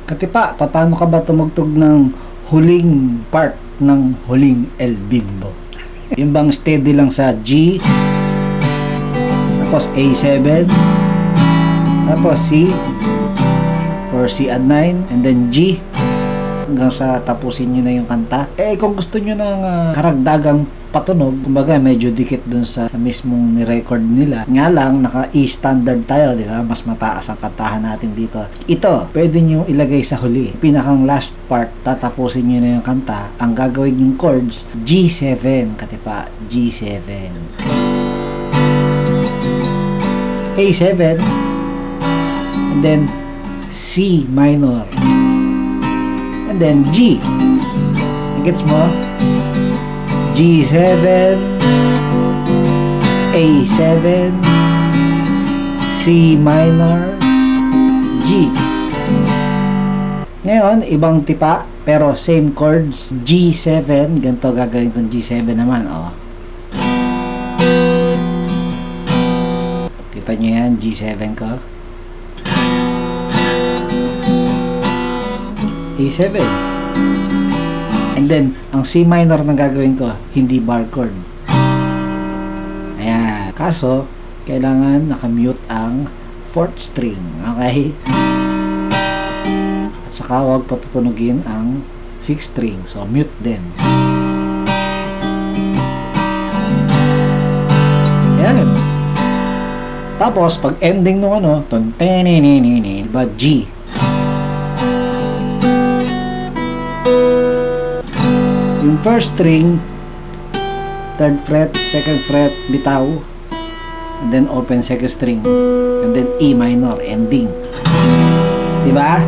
Katipa, paano ka ba tumugtog ng huling part ng huling El Bimbo? Yung bang steady lang sa G, tapos A7, tapos C, or C add 9, and then G, hanggang sa tapusin nyo na yung kanta. Kung gusto nyo ng karagdagang patunog, kumbaga medyo dikit dun sa mismong ni-record nila. Nga lang, naka-E standard tayo, di ba? Mas mataas ang kantahan natin dito. Ito, pwede nyo ilagay sa huli. Pinakang last part, tatapusin nyo na yung kanta. Ang gagawin yung chords, G7, katipa, G7. A7, and then C minor, and then G. Gets mo? G7, A7, C minor, G. Ngayon, ibang tipa, pero same chords, G7. Ganito gagawin kong G7 naman, oh. Kita nyo yan, G7 ko. A7. And then, ang C minor na gagawin ko, hindi bar chord. Ayan. Kaso, kailangan nakamute ang 4th string. Okay? At saka, huwag patutunugin ang 6th string. So, mute din. Ayan. Tapos, pag ending nung ano, diba, G. Yung first string, 3rd fret, 2nd fret, bitaw, and then open 2nd string, and then E minor, ending. Diba?